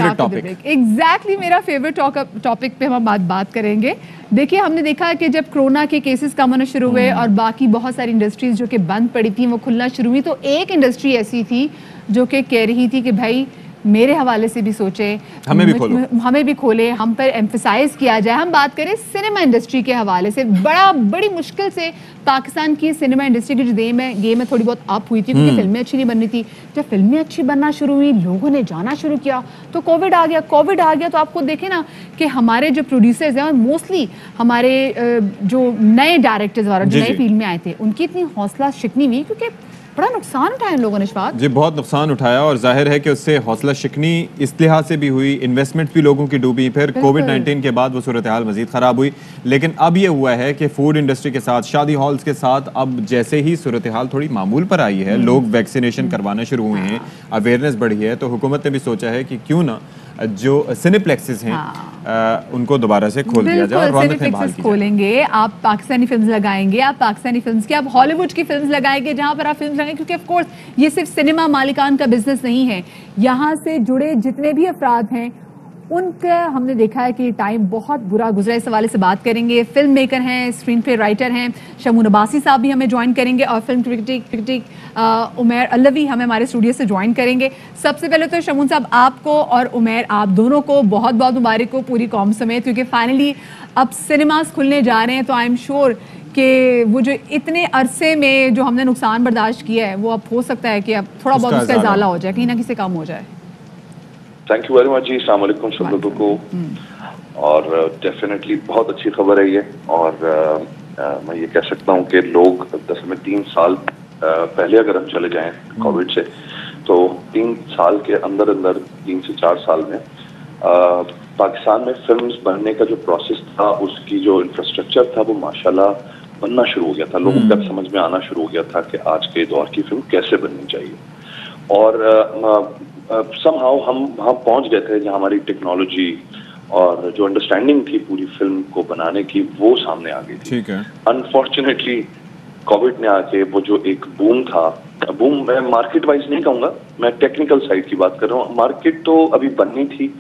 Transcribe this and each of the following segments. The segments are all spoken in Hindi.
Favourite topic. एग्जैक्टली मेरा फेवरेट टॉपिक पे हम बात करेंगे। देखिए, हमने देखा कि जब कोरोना के केसेस कम होना शुरू हुए और बाकी बहुत सारी इंडस्ट्रीज जो कि बंद पड़ी थी वो खुलना शुरू हुई, तो एक इंडस्ट्री ऐसी थी जो कि कह रही थी कि भाई मेरे हवाले से भी सोचे, हमें भी खोले, हम पर एम्फसाइज किया जाए। हम बात करें सिनेमा इंडस्ट्री के हवाले से, बड़ी मुश्किल से पाकिस्तान की सिनेमा इंडस्ट्री की जो गेम है थोड़ी बहुत अप हुई थी, क्योंकि फिल्में अच्छी नहीं बननी थी। जब फिल्में अच्छी बनना शुरू हुई, लोगों ने जाना शुरू किया, तो कोविड आ गया। तो आपको देखें ना कि हमारे जो प्रोड्यूसर्स हैं और मोस्टली हमारे जो नए डायरेक्टर्स वगैरह जो नए फील्ड में आए थे, उनकी इतनी हौसला शिकनी हुई, क्योंकि बड़ा नुकसान उठाया लोगों ने। जी, बहुत नुकसान उठाया और जाहिर है कि उससे हौसला शिकनी इस लिहाज से भी हुई, इन्वेस्टमेंट भी लोगों की डूबी, फिर कोविड-19 के बाद वो सूरत हाल मजीद ख़राब हुई। लेकिन अब ये हुआ है कि फूड इंडस्ट्री के साथ, शादी हॉल्स के साथ अब जैसे ही सूरत हाल थोड़ी मामूल पर आई है, लोग वैक्सीनेशन करवाना शुरू हुए हैं, अवेयरनेस बढ़ी है, तो हुकूमत ने भी सोचा है कि क्यों ना जो सिनेप्लेक्सेस हैं उनको दोबारा से खोल दिया जाए और रौनक में बहाल की जाए। खोलेंगे, आप पाकिस्तानी फिल्म्स लगाएंगे, आप पाकिस्तानी फिल्म्स की, आप हॉलीवुड की फिल्म्स लगाएंगे, जहां पर आप फिल्म्स लगाएंगे, क्योंकि ऑफ कोर्स ये सिर्फ सिनेमा मालिकान का बिजनेस नहीं है। यहाँ से जुड़े जितने भी अफराद हैं उनका हमने देखा है कि टाइम बहुत बुरा गुजरा। इस हवाले से बात करेंगे। फिल्म मेकर हैं, स्क्रीन प्ले राइटर हैं शमून अब्बासी साहब भी हमें ज्वाइन करेंगे, और फिल्म क्रिटिक उमैर अल्लवी हमें हमारे स्टूडियो से ज्वाइन करेंगे। सबसे पहले तो शमून साहब, आपको और उमैर, आप दोनों को बहुत बहुत मुबारक हो पूरी कौम समेत, क्योंकि फाइनली अब सिनेमास खुलने जा रहे हैं। तो आई एम श्योर कि वो जो इतने अरसे में जो हमने नुकसान बर्दाश्त किया है, वो अब हो सकता है कि अब थोड़ा बहुत उसका इजाला हो जाए, कहीं ना कहीं से कम हो जाए। थैंक यू वेरी मच जी, अस्सलाम वालेकुम सब लोगों को। और डेफिनेटली बहुत अच्छी खबर है ये, और मैं ये कह सकता हूँ कि लोग दरअसल में 3 साल पहले अगर हम चले जाएं कोविड से, तो 3 साल के अंदर 3 से 4 साल में पाकिस्तान में फिल्म्स बनने का जो प्रोसेस था, उसकी जो इंफ्रास्ट्रक्चर था, वो माशाल्लाह बनना शुरू हो गया था। लोगों को समझ में आना शुरू हो गया था कि आज के दौर की फिल्म कैसे बननी चाहिए। और समहाउ हम वहाँ पहुँच गए थे जहाँ हमारी टेक्नोलॉजी और जो अंडरस्टैंडिंग थी पूरी फिल्म को बनाने की, वो सामने आ गई थी। ठीक है। अनफॉर्चुनेटली कोविड ने आके वो जो एक बूम था, बूम मैं मार्केट वाइज नहीं कहूँगा, मैं टेक्निकल साइड की बात कर रहा हूँ। मार्केट तो अभी बननी थी,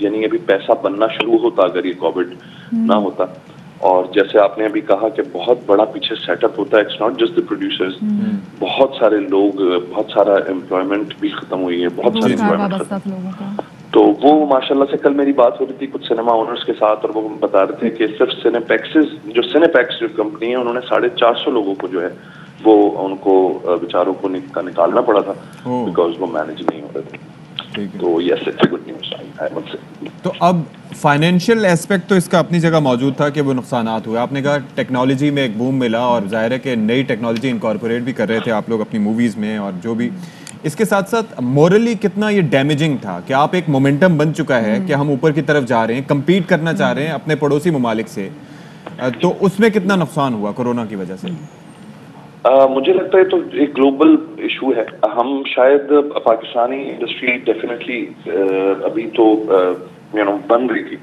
यानी अभी पैसा बनना शुरू होता अगर ये कोविड ना होता। और जैसे आपने अभी कहा कि बहुत बड़ा पीछे सेटअप होता है, it's not just the producers, बहुत सारे लोग, बहुत सारा एम्प्लॉयमेंट भी खत्म हुई है, बहुत सारी एम्प्लॉयमेंट खत्म। तो वो माशाल्लाह से कल मेरी बात हो रही थी कुछ सिनेमा ओनर्स के साथ, और वो बता रहे थे कि सिर्फ सिनेपैक्स जो कंपनी है, उन्होंने 450 लोगों को जो है वो उनको बेचारों को निकालना पड़ा था, बिकॉज वो मैनेज नहीं हो रहे थे। तो yes, it's good news I would say. तो अब फाइनेंशियल एस्पेक्ट तो इसका अपनी जगह मौजूद था कि वो नुकसानात हुए। आपने कहा टेक्नोलॉजी में एक बूम मिला, और जाहिर है कि नई टेक्नोलॉजी इनकॉर्पोरेट भी कर रहे थे आप लोग अपनी मूवीज़ में, और जो भी इसके साथ साथ मोरली कितना ये डैमेजिंग था कि आप एक मोमेंटम बन चुका है कि हम ऊपर की तरफ जा रहे हैं, कम्पीट करना चाह रहे हैं अपने पड़ोसी ममालिक से, तो उसमें कितना नुकसान हुआ कोरोना की वजह से? मुझे लगता है तो एक ग्लोबल इशू है। हम शायद पाकिस्तानी इंडस्ट्री डेफिनेटली अभी तो बन रही थी।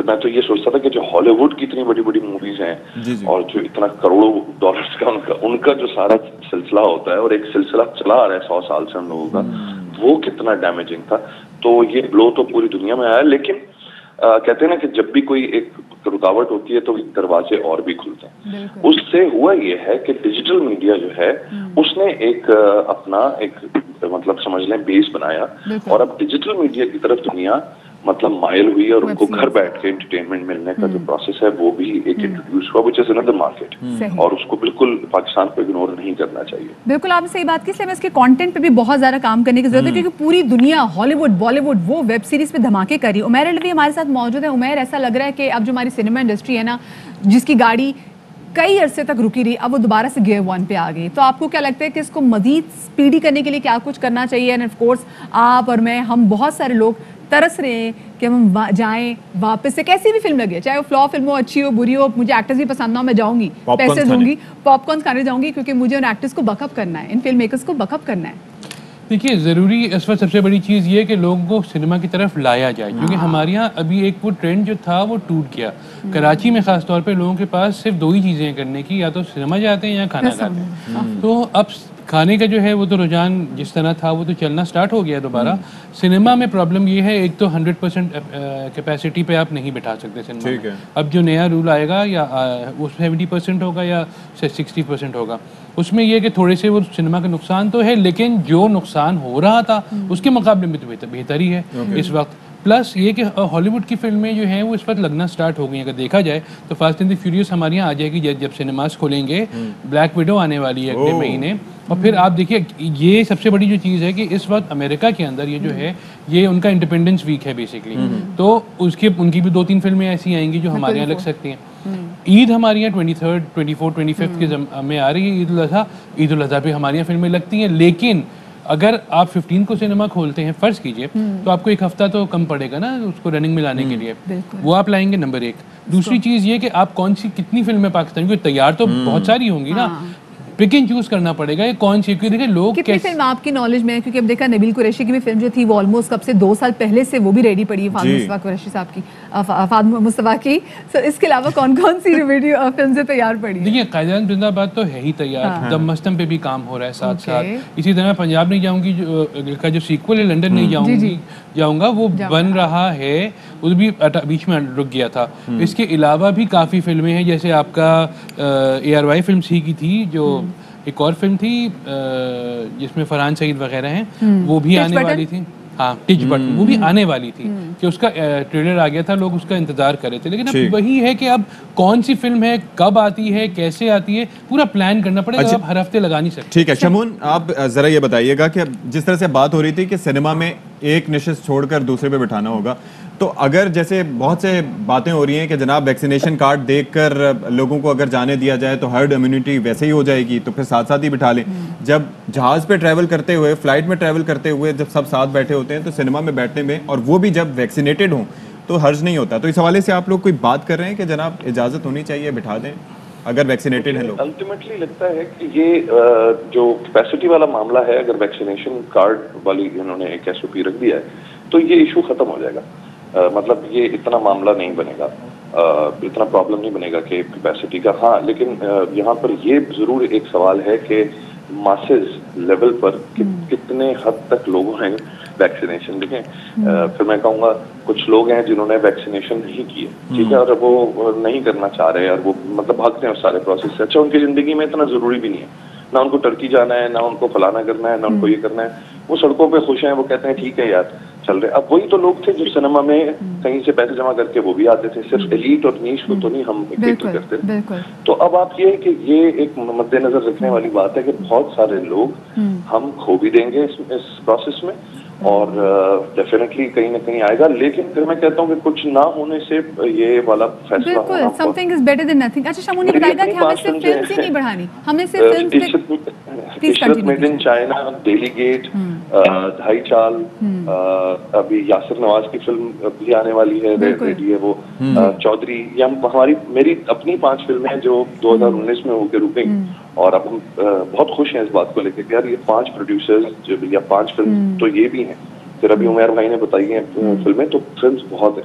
मैं तो ये सोचता था कि जो हॉलीवुड की इतनी बड़ी बड़ी मूवीज हैं और जो इतना करोड़ों डॉलर्स का उनका जो सारा सिलसिला होता है, और एक सिलसिला चला आ रहा है 100 साल से हम लोगों का, वो कितना डैमेजिंग था। तो ये ब्लो तो पूरी दुनिया में आया। लेकिन कहते हैं ना कि जब भी कोई एक रुकावट होती है तो दरवाजे और भी खुलते हैं। उससे हुआ ये है कि डिजिटल मीडिया जो है उसने एक अपना एक मतलब समझ लें बेस बनाया, और अब डिजिटल मीडिया की तरफ दुनिया मतलब माइल हुई, और उनको घर बैठ के एंटरटेनमेंट मिलने का जो प्रोसेस है वो भी एक इंट्रोड्यूस हुआ, व्हिच इज अनदर मार्केट, और उसको बिल्कुल पाकिस्तान को इग्नोर नहीं करना चाहिए। बिल्कुल आपने सही बात की, इसलिए इसके कंटेंट पे भी बहुत ज्यादा काम करने की जरूरत है, क्योंकि पूरी दुनिया हॉलीवुड बॉलीवुड वो वेब सीरीज पे धमाके कर रही है। उमैर अल्वी हमारे साथ मौजूद है। उमैर, ऐसा लग रहा है कि अब जो हमारी सिनेमा इंडस्ट्री है ना, जिसकी गाड़ी कई अरसे तक रुकी रही, अब वो दोबारा से गियर 1 पे आ गई, तो आपको क्या लगता है कि इसको मजीद स्पीडी करने के लिए क्या कुछ करना चाहिए? एंड ऑफ कोर्स आप और मैं, हम बहुत सारे लोग तरस रहे हैं कि हम जाएं वापस से, कैसी भी फिल्म लगे, चाहे वो फ्लॉ फिल्म हो, अच्छी हो, बुरी हो, मुझे एक्टर्स भी पसंद ना हो, मैं जाऊंगी, पैसे दूंगी, पॉपकॉर्न खाने जाऊंगी, क्योंकि मुझे उन एक्टर्स को बकअप करना है, इन फिल्म मेकर्स को बकअप करना है। देखिए, ज़रूरी इस वक्त सबसे बड़ी चीज़ ये है कि लोगों को सिनेमा की तरफ लाया जाए, क्योंकि हमारे यहाँ अभी एक वो ट्रेंड जो था वो टूट गया। कराची में ख़ास तौर पे लोगों के पास सिर्फ 2 ही चीज़ें करने की, या तो सिनेमा जाते हैं या खाना खाते हैं। तो अब खाने का जो है वो तो रुझान जिस तरह था वो तो चलना स्टार्ट हो गया दोबारा। सिनेमा में प्रॉब्लम ये है, एक तो 100% कैपेसिटी पे आप नहीं बिठा सकते सिनेमा ठीक में। है। अब जो नया रूल आएगा या वो 70% होगा या 60% होगा, उसमें ये कि थोड़े से वो सिनेमा का नुकसान तो है, लेकिन जो नुकसान हो रहा था उसके मुकाबले में तो बेहतर ही है इस वक्त। प्लस ये कि हॉलीवुड की फिल्में जो हैं वो इस वक्त लगना स्टार्ट हो गई हैं। अगर देखा जाए तो फास्ट एंड द फ्यूरियस हमारे यहाँ आ जाएगी जब सिनेमास खोलेंगे। ब्लैक विडो आने वाली है अगले महीने। और फिर आप देखिए, ये सबसे बड़ी जो चीज़ है कि इस वक्त अमेरिका के अंदर ये जो है ये उनका इंडिपेंडेंस वीक है बेसिकली। तो उनकी भी 2-3 फिल्में ऐसी आएंगी जो हमारे यहाँ लग सकती हैं। ईद हमारे यहाँ 23rd, 24th, 25th के में आ रही है ईद उल अज़हा पे हमारे यहाँ फिल्में लगती हैं। लेकिन अगर आप 15 को सिनेमा खोलते हैं फर्ज कीजिए, तो आपको एक हफ्ता तो कम पड़ेगा ना उसको रनिंग में लाने के लिए। वो आप लाएंगे नंबर 1। दूसरी चीज़ ये कि आप कितनी फिल्में पाकिस्तान की तैयार तो बहुत सारी होंगी ना, पिक एंड चूज करना पड़ेगा ये कौन सी। क्योंकि देखिए लोग कितनी फिल्म आपकी नॉलेज में है, क्योंकि अब देखा नबील कुरैशी की भी फिल्म जो थी वो ऑलमोस्ट कब से 2 साल पहले से वो भी रेडी पड़ी है, फाद मुस्तफा कुरैशी साहब की, फाद मुस्तफा की। सो इसके अलावा कौन कौन सी वीडियो फिल्म से तैयार पड़ी है? देखिए कायदान जिंदाबाद तो है ही तैयार, द मस्तम पे भी काम हो रहा है साथ साथ। इसी तरह पंजाब नहीं जाऊंगी का जो सीक्वल है लंदन नहीं जाऊंगा वो बन रहा है, वो भी बीच में रुक गया था। इसके अलावा भी काफ़ी फिल्में हैं, जैसे आपका ARY फिल्म सी की थी, जो एक और फिल्म थी जिसमें फरहान सईद वगैरह हैं, वो भी आने वाली थी। हाँ, टिच बटन वो भी आने वाली थी कि उसका ट्रेलर आ गया था, लोग उसका इंतजार कर रहे थे। लेकिन अब वही है कि अब कौन सी फिल्म है, कब आती है, कैसे आती है, पूरा प्लान करना पड़ेगा। अच्छा, आप हर हफ्ते लगा नहीं सकते। ठीक है शमून, आप जरा ये बताइएगा कि जिस तरह से बात हो रही थी कि सिनेमा में एक निशिस्त छोड़कर दूसरे पे बिठाना होगा, तो अगर जैसे बहुत से बातें हो रही हैं कि जनाब वैक्सीनेशन कार्ड देखकर लोगों को अगर जाने दिया जाए तो हर्ड इम्यूनिटी वैसे ही हो जाएगी, तो फिर साथ साथ ही बिठा लें। जब जहाज पे ट्रैवल करते हुए, फ्लाइट में ट्रैवल करते हुए जब सब साथ बैठे होते हैं तो सिनेमा में बैठने में, और वो भी जब वैक्सीनेटेड हों, तो हर्ज नहीं होता। तो इस हवाले से आप लोग कोई बात कर रहे हैं कि जनाब इजाज़त होनी चाहिए, बिठा दें अगर वैक्सीनेटेड है लोग? अल्टीमेटली लगता है कि ये जो कैपेसिटी वाला मामला है, अगर वैक्सीनेशन कार्ड वाली इन्होंने एक SOP रख दिया है तो ये इशू खत्म हो जाएगा। मतलब ये इतना मामला नहीं बनेगा, इतना प्रॉब्लम नहीं बनेगा कि कैपेसिटी का। हाँ, लेकिन यहाँ पर ये जरूर एक सवाल है कि मासेस लेवल पर कितने हद तक लोगों ने वैक्सीनेशन देखें। फिर मैं कहूँगा कुछ लोग हैं जिन्होंने वैक्सीनेशन नहीं किए, ठीक है, और वो नहीं करना चाह रहे हैं और वो मतलब भागते हैं उस सारे प्रोसेस से। अच्छा, उनकी जिंदगी में इतना जरूरी भी नहीं है, ना उनको टर्की जाना है, ना उनको फलाना करना है, ना उनको ये करना है। वो सड़कों पे खुश हैं, वो कहते हैं ठीक है यार चल रहे। अब वही तो लोग थे जो सिनेमा में कहीं से पैसे जमा करके वो भी आते थे। सिर्फ एलीट और नीश को तो नहीं हम इकट्ठा करते। तो अब आप ये कि ये एक मद्देनजर रखने वाली बात है कि बहुत सारे लोग हम खो भी देंगे इस प्रोसेस में, और डेफिनेटली कहीं ना कहीं आएगा। लेकिन फिर मैं कहता हूँ कि कुछ ना होने से ये वाला फैसला होना, something is better than nothing. अच्छा शमून, बताएगा कि हमें सिर्फ फिल्म्स ही नहीं बढ़ानी, हमें सिर्फ films Ishrat made in China, daily gate, Dhai Chaal, अभी यासिर नवाज की फिल्म भी आने वाली है, रेडी है वो, चौधरी, या मेरी अपनी 5 फिल्में हैं जो 2019 में होकर रुक गई। और अब हम बहुत खुश हैं इस बात को लेकर कि यार ये 5 प्रोड्यूसर्स या 5 फिल्म तो ये भी हैं। फिर अभी उमर भाई ने बताई हैं फिल्में, तो फिल्म्स बहुत है।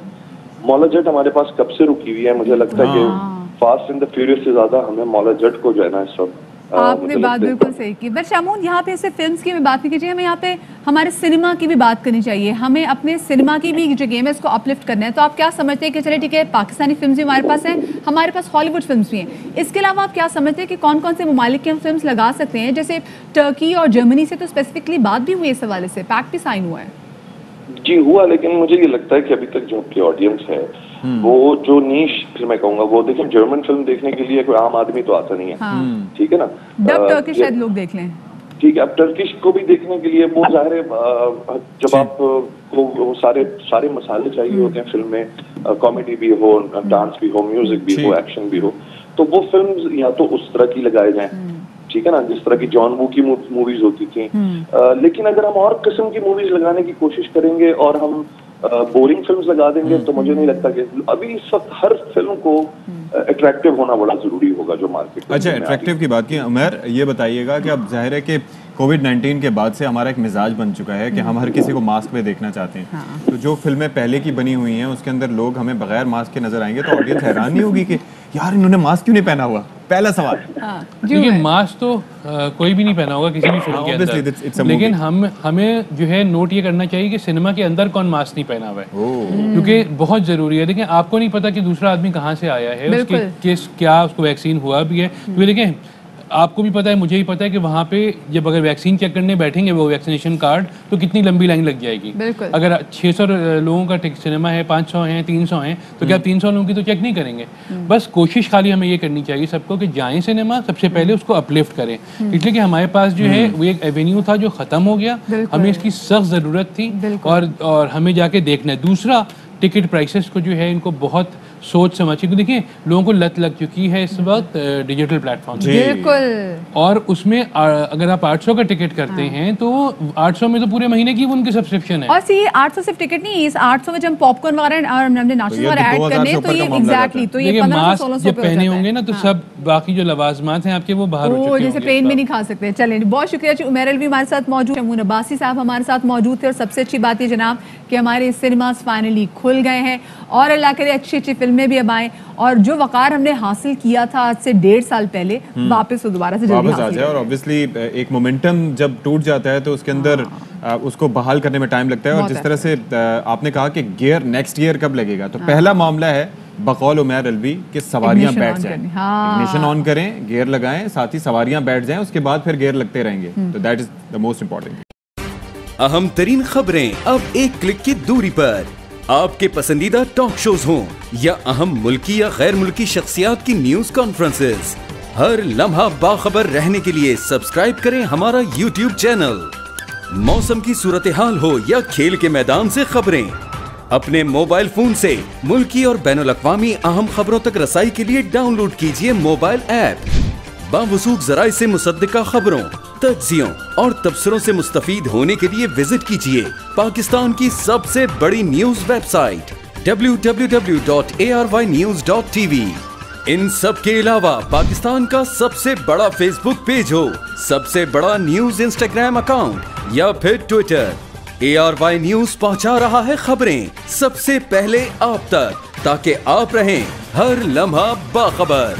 मौला जट हमारे पास कब से रुकी हुई है, मुझे लगता है कि फास्ट एंड द फ्यूरियस से ज्यादा हमें मौला जट को जो है ना इस वक्त। आपने बात बिल्कुल सही की। बट शामून, यहाँ पे सिर्फ फिल्म्स की भी बात नहीं कीजिए, हमें यहाँ पे हमारे सिनेमा की भी बात करनी चाहिए। हमें अपने सिनेमा की भी जो गेम है इसको अपलिफ्ट करना है। तो आप क्या समझते हैं कि चले ठीक है, पाकिस्तानी फिल्म्स भी हमारे पास हैं, हमारे पास हॉलीवुड फिल्म्स भी हैं, इसके अलावा आप क्या समझते हैं कि कौन कौन से ममालिक की हम फिल्म्स लगा सकते हैं? जैसे टर्की और जर्मनी से तो स्पेसिफिकली बात भी हुई इस हवाले से, पैक्ट भी साइन हुआ है। जी हुआ, लेकिन मुझे ये लगता है कि अभी तक जो आपकी ऑडियंस है वो जो नीश फिल्म मैं कहूँगा, वो देखिए जर्मन फिल्म देखने के लिए कोई आम आदमी तो आता नहीं है, ठीक है ना। डब टर्किश शायद लोग देख लें, ठीक है। अब टर्किश को भी देखने के लिए वो जाहिर है जब आपको वो सारे मसाले चाहिए होते हैं फिल्म में, कॉमेडी भी हो, डांस भी हो, म्यूजिक भी हो, एक्शन भी हो, तो वो फिल्म या तो उस तरह की लगाए जाएं, ठीक है ना, जिस तरह की जॉन वू की मूवीज होती थी। लेकिन अगर हम और किस्म की मूवीज लगाने की कोशिश करेंगे और हम बोरिंग फिल्म्स लगा देंगे तो मुझे नहीं लगता कि अभी इस वक्त हर फिल्म को अट्रैक्टिव होना बड़ा जरूरी होगा जो मार्केट। अच्छा, अट्रैक्टिव की बात की उमर, ये बताइएगा कि अब जाहिर है कि कोविड-19 के बाद से हमारा एक मिजाज बन चुका है कि हम हर किसी को मास्क में देखना चाहते हैं। हाँ। तो जो फिल्में पहले की बनी हुई हैं उसके अंदर लोग हमें बगैर मास्क के नजर आएंगे तो ऑडियंस हैरान नहीं होगी कि यार इन्होंने मास्क क्यों नहीं पहना हुआ। पहला सवाल। हाँ, जी देखिए उमर। मास्क तो कोई भी नहीं पहना होगा किसी भी फिल्म हाँ, के obviously, it's a अंदर, लेकिन हमें जो है नोट ये करना चाहिए कि सिनेमा के अंदर कौन मास्क नहीं पहना हुआ है, क्योंकि बहुत जरूरी है। देखिए आपको नहीं पता कि दूसरा आदमी कहाँ से आया है, उसकी बिल्कुल। किस क्या उसको वैक्सीन हुआ भी है, क्योंकि देखें आपको भी पता है, मुझे भी पता है कि वहाँ पे जब अगर वैक्सीन चेक करने बैठेंगे वो वैक्सीनेशन कार्ड, तो कितनी लंबी लाइन लग जाएगी। बिल्कुल। अगर 600 लोगों का सिनेमा है, 500 हैं, 300 हैं, तो क्या 300 लोगों की तो चेक नहीं करेंगे। बस कोशिश खाली हमें ये करनी चाहिए सबको कि जाएं सिनेमा, सबसे पहले उसको अपलिफ्ट करें, इसलिए कि हमारे पास जो है वो एक एवेन्यू था जो ख़त्म हो गया, बिल्कुल। हमें इसकी सख्त ज़रूरत थी बिल्कुल। और हमें जाके देखना है। दूसरा, टिकट प्राइसेस को जो है इनको बहुत सोच समझ के, देखिए लोगों को लत लग चुकी है इस वक्त डिजिटल प्लेटफॉर्म जी। बिल्कुल। और उसमें अगर आप 800 का टिकट करते हैं तो 800 में तो पूरे महीने की उनकी सब्सक्रिप्शन है। और सी 800 सिर्फ टिकट नहीं, इस 800 में जब हम पॉपकॉर्न वगैरह और हमने नाश्ते ये वगैरह तो ऐड 2000 करने से तो ऊपर ये का मामला एग्जैक्टली तो ये देखिए 1500-1600 मास्क जब पहने होंगे ना तो सब बाकी जो लवाजमात हैं आपके वो बाहर हो चुके जैसे होंगे प्लेन इस में वक्त। नहीं खा सकते। चलें, बहुत शुक्रिया जी। उमर अलवी हमारे साथ मौजूद है, शमून अब्बासी साहब हमारे साथ मौजूद थे, और सबसे अच्छी बात ये जनाब कि हमारे सिनेमास फाइनली खुल गए हैं और अल्लाह करे अच्छी अच्छी फिल्में भी अब आएँ और जो वक़ार हमने हासिल किया था आज से 1.5 साल पहले वापस दोबारा से जल्दी वापस आ हासिल जाए। और ऑब्वियसली एक मोमेंटम जब टूट जाता है तो उसके अंदर उसको बहाल करने में टाइम लगता है। और बहुत जिस तरह से आपने कहा कि गियर नेक्स्ट ईयर कब लगेगा, तो पहला मामला है बकौल उमर अलवी कि सवारियां Ignition बैठ on जाएं, करनी, हाँ। इग्निशन ऑन करें, गियर लगाएं, साथ ही सवारियां बैठ जाएं, उसके बाद फिर गियर लगते रहेंगे। तो that is the most important. अहम तरीन खबरें अब एक क्लिक की दूरी पर। आपके पसंदीदा टॉक शोज हों या अहम मुल्की या गैर मुल्की शख्सियात की न्यूज कॉन्फ्रेंसेस, हर लम्हा बाखबर रहने के लिए सब्सक्राइब करें हमारा YouTube चैनल। मौसम की सूरत हाल हो या खेल के मैदान से खबरें, अपने मोबाइल फोन से मुल्की और बैनुल-अक़वामी अहम खबरों तक रसाई के लिए डाउनलोड कीजिए मोबाइल ऐप। बावसूख ज़राए से मुसद्दिका खबरों, तज्ज़ियों और तबसरों से मुस्तफ़ीद होने के लिए विजिट कीजिए पाकिस्तान की सबसे बड़ी न्यूज वेबसाइट www.arYnews.tv। इन सब के अलावा पाकिस्तान का सबसे बड़ा फेसबुक पेज हो, सबसे बड़ा न्यूज इंस्टाग्राम अकाउंट या फिर ट्विटर, ARY न्यूज पहुंचा रहा है खबरें सबसे पहले आप तक, ताकि आप रहें हर लम्हा बाखबर।